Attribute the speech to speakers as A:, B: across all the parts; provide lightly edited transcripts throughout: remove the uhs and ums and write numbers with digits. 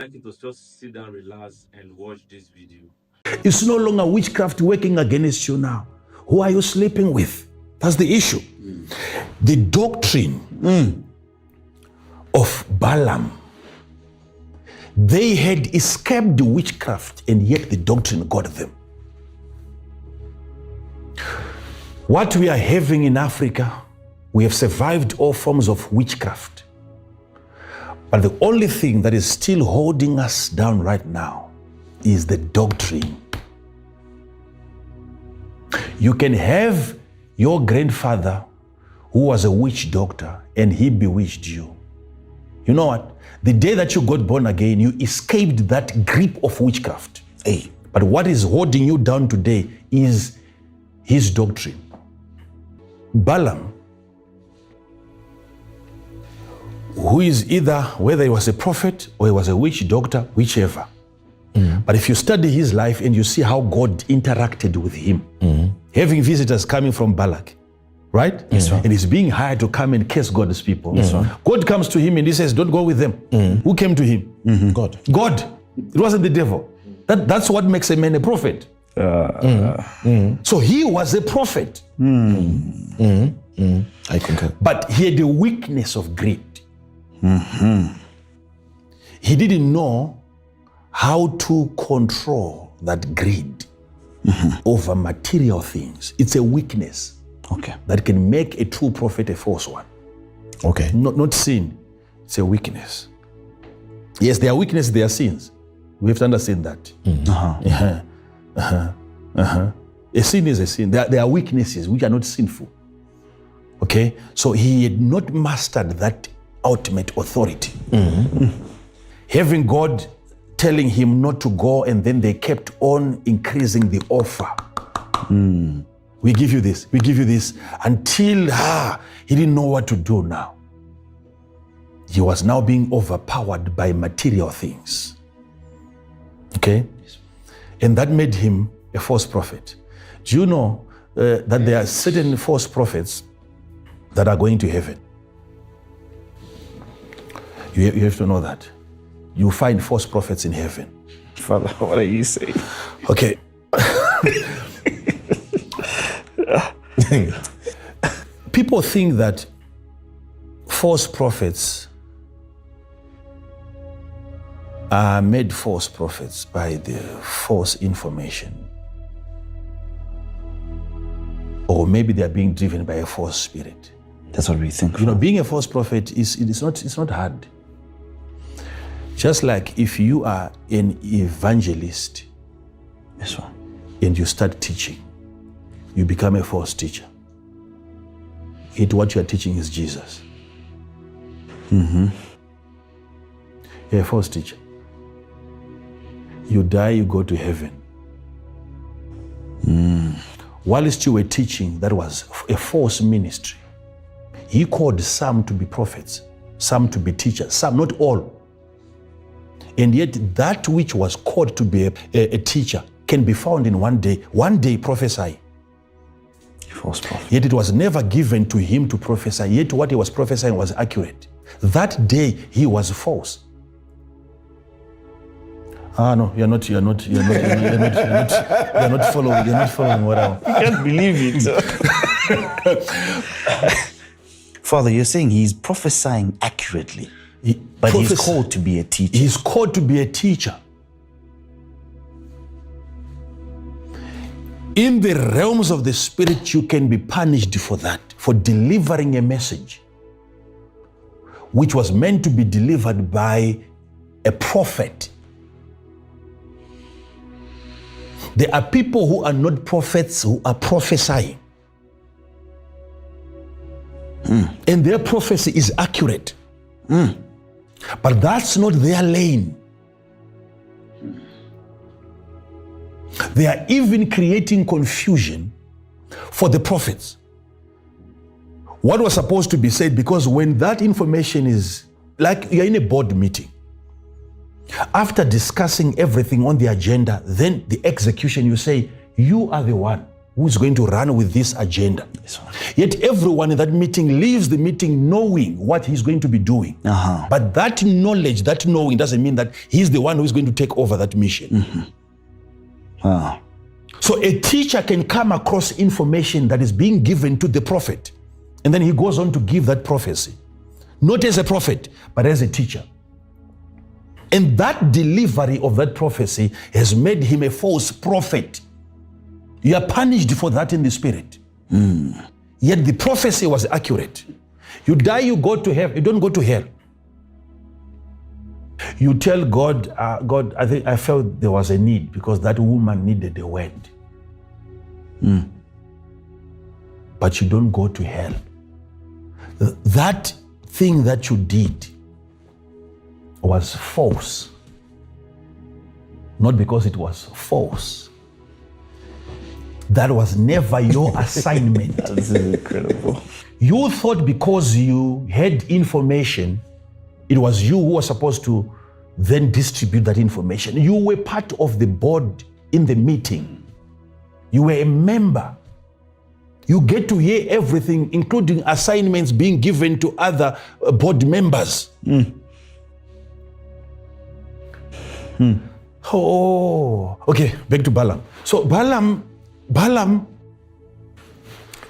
A: like you to just sit down, relax, and watch this video.
B: It's no longer witchcraft working against you now. Who are you sleeping with? That's the issue. The doctrine of Balam, they had escaped the witchcraft, and yet the doctrine got them. What we are having in Africa, we have survived all forms of witchcraft. But the only thing that is still holding us down right now is the doctrine. You can have your grandfather who was a witch doctor and he bewitched you. You know what? The day that you got born again, you escaped that grip of witchcraft. Hey. But what is holding you down today is his doctrine. Balam, who is either, whether he was a prophet or he was a witch doctor, whichever. But if you study his life and you see how God interacted with him, having visitors coming from Balak, right? Yes, and he's being hired to come and curse God's people. Yes, God comes to him and he says, don't go with them. Who came to him? God. God. It wasn't the devil. That's what makes a man a prophet. So he was a prophet. I concur. But he had a weakness of greed. He didn't know how to control that greed over material things. It's a weakness that can make a true prophet a false one. Not sin. It's a weakness. Yes, there are weaknesses, there are sins. We have to understand that. A sin is a sin. There are weaknesses which are not sinful. Okay? So he had not mastered that ultimate authority. Having God telling him not to go, and then they kept on increasing the offer. We give you this, we give you this, until he didn't know what to do now. He was now being overpowered by material things. Okay? And that made him a false prophet. Do you know that there are certain false prophets that are going to heaven? You have to know that. You find false prophets in heaven.
C: Father, what are you saying?
B: Okay. People think that false prophets are made false prophets by the false information. Or maybe they are being driven by a false spirit.
C: That's what we think.
B: You know, being a false prophet it's not hard. Just like if you are an evangelist, and you start teaching, you become a false teacher. Yet what you are teaching is Jesus. You're a false teacher. You die, you go to heaven. Whilst you were teaching, that was a false ministry. He called some to be prophets, some to be teachers, some, not all. And yet that which was called to be a teacher can be found in one day prophesy.
C: False prophet.
B: Yet it was never given to him to prophesy, yet what he was prophesying was accurate. That day he was false. No, you're not following what I
C: can't believe it. Father, you're saying he's prophesying accurately. But he's called to be a teacher.
B: He's called to be a teacher. In the realms of the spirit, you can be punished for that, for delivering a message which was meant to be delivered by a prophet. There are people who are not prophets who are prophesying. And their prophecy is accurate. But that's not their lane. They are even creating confusion for the prophets. What was supposed to be said, because when that information is, like you're in a board meeting, after discussing everything on the agenda, then the execution, you say, you are the one who's going to run with this agenda. Yet everyone in that meeting leaves the meeting knowing what he's going to be doing. But that knowledge, that knowing, doesn't mean that he's the one who's going to take over that mission. So a teacher can come across information that is being given to the prophet, and then he goes on to give that prophecy, not as a prophet, but as a teacher. And that delivery of that prophecy has made him a false prophet. You are punished for that in the spirit. Yet the prophecy was accurate. You die, you go to heaven. You don't go to hell. You tell God, God, I felt there was a need because that woman needed a word. But you don't go to hell. That thing that you did was false. Not because it was false. That was never your assignment.
C: This is incredible.
B: You thought because you had information, it was you who was supposed to then distribute that information. You were part of the board in the meeting. You were a member. You get to hear everything, including assignments being given to other board members. Oh, okay, back to Balam. So Balam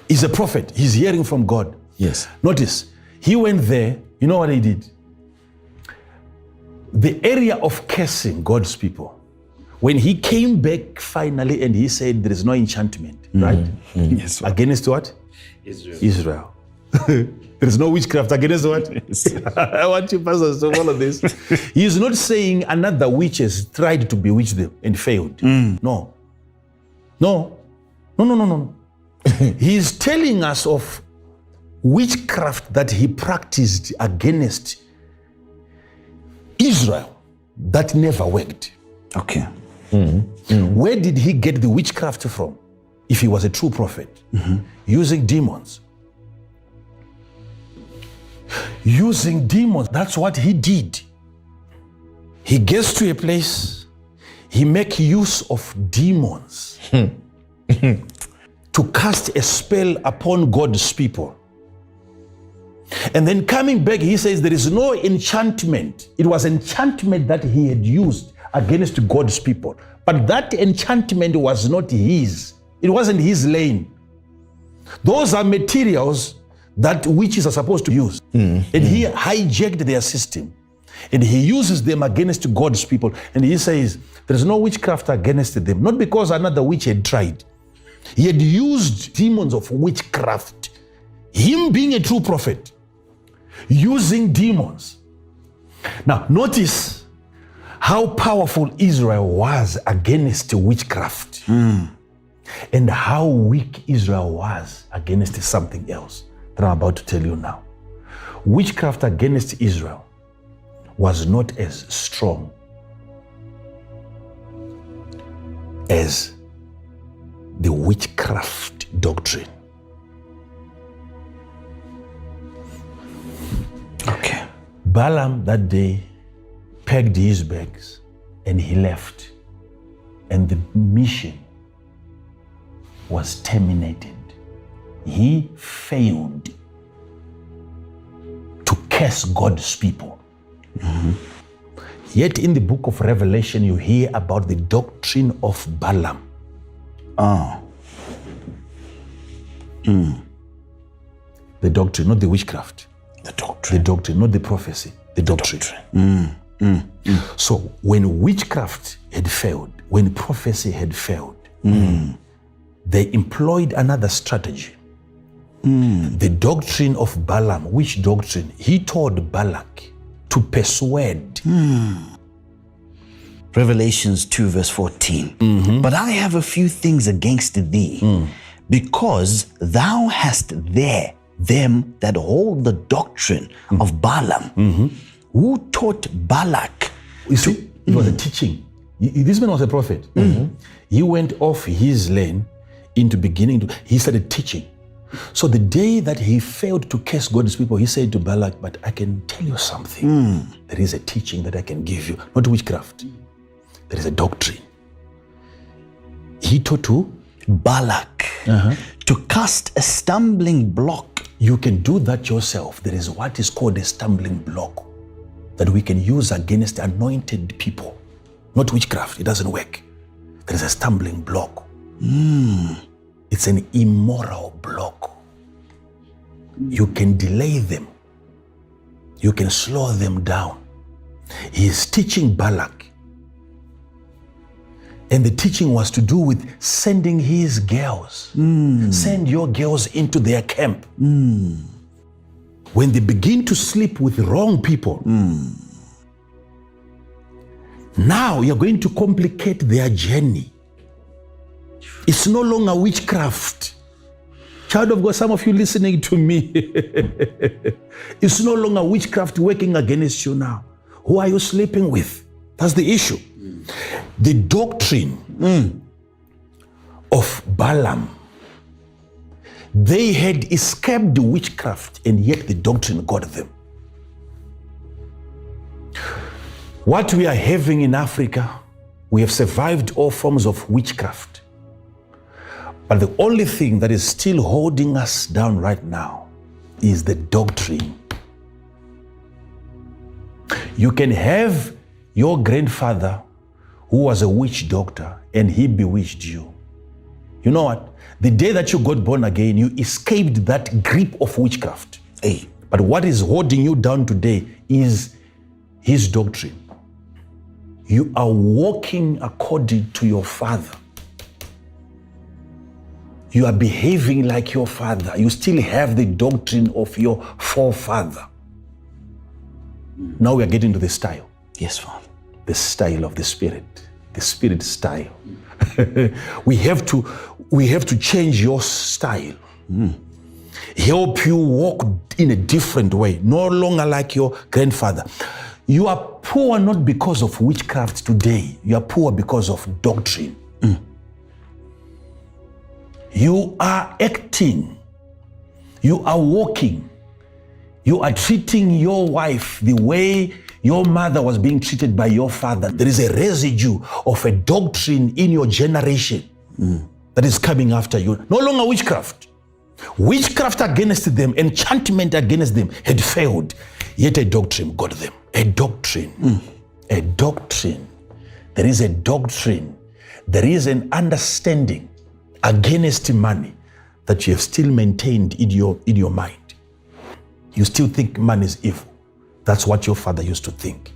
B: is a prophet. He's hearing from God.
C: Yes.
B: Notice, he went there. You know what he did? The area of cursing God's people. When he came back finally and he said there is no enchantment, right?
C: Yes.
B: Against what? Israel. There is no witchcraft against what? I want you pastors to follow this. He is not saying another witch has tried to bewitch them and failed. No. He is telling us of witchcraft that he practiced against Israel that never worked.
C: Okay.
B: Where did he get the witchcraft from? If he was a true prophet, using demons. Using demons, that's what he did. He gets to a place, he makes use of demons to cast a spell upon God's people. And then coming back, he says there is no enchantment. It was enchantment that he had used against God's people. But that enchantment was not his. It wasn't his lane. Those are materials that witches are supposed to use. And he hijacked their system. And he uses them against God's people. And he says, there's no witchcraft against them. Not because another witch had tried. He had used demons of witchcraft. Him being a true prophet, using demons. Now, notice how powerful Israel was against witchcraft. And how weak Israel was against something else that I'm about to tell you now. Witchcraft against Israel was not as strong as the witchcraft doctrine.
C: Okay.
B: Balaam that day packed his bags and he left, and the mission was terminated. He failed to curse God's people. Yet in the book of Revelation, you hear about the doctrine of Balaam. The doctrine, not the witchcraft.
C: The doctrine.
B: The doctrine, not the prophecy. The doctrine. So when witchcraft had failed, when prophecy had failed, they employed another strategy. The doctrine of Balaam. Which doctrine? He told Balak to persuade.
C: Revelations 2 verse 14. But I have a few things against thee, because thou hast there them that hold the doctrine of Balaam, who taught Balak.
B: You see, it was a teaching. This man was a prophet. He went off his lane into beginning to, he started teaching. So the day that he failed to curse God's people, he said to Balak, but I can tell you something. There is a teaching that I can give you, not witchcraft. There is a doctrine. He taught to
C: Balak to cast a stumbling block.
B: You can do that yourself. There is what is called a stumbling block that we can use against anointed people. Not witchcraft, it doesn't work. There is a stumbling block. It's an immoral block. You can delay them. You can slow them down. He is teaching Balak. And the teaching was to do with sending his girls. Send your girls into their camp. When they begin to sleep with wrong people, now you're going to complicate their journey. It's no longer witchcraft. Child of God, some of you listening to me, it's no longer witchcraft working against you now. Who are you sleeping with? That's the issue. The doctrine of Balam, they had escaped witchcraft, and yet the doctrine got them. What we are having in Africa, we have survived all forms of witchcraft. But the only thing that is still holding us down right now is the doctrine. You can have your grandfather who was a witch doctor and he bewitched you. You know what? The day that you got born again, you escaped that grip of witchcraft.
C: Hey.
B: But what is holding you down today is his doctrine. You are walking according to your father. You are behaving like your father. You still have the doctrine of your forefather. Now we are getting to the style.
C: Yes, Father.
B: The style of the Spirit style. we have to change your style. Help you walk in a different way, no longer like your grandfather. You are poor not because of witchcraft today. You are poor because of doctrine. You are acting. You are walking. You are treating your wife the way your mother was being treated by your father. There is a residue of a doctrine in your generation that is coming after you. No longer witchcraft. Witchcraft against them, enchantment against them had failed. Yet a doctrine got them. A doctrine. A doctrine. There is a doctrine. There is an understanding against money that you have still maintained in your mind. You still think money is evil. That's what your father used to think.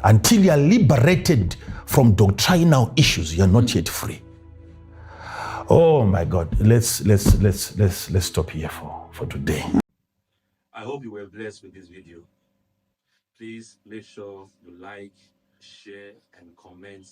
B: Until you are liberated from doctrinal issues, you are not yet free. Oh my God, let's stop here for today.
A: I hope you were blessed with this video. Please make sure you like, share, and comment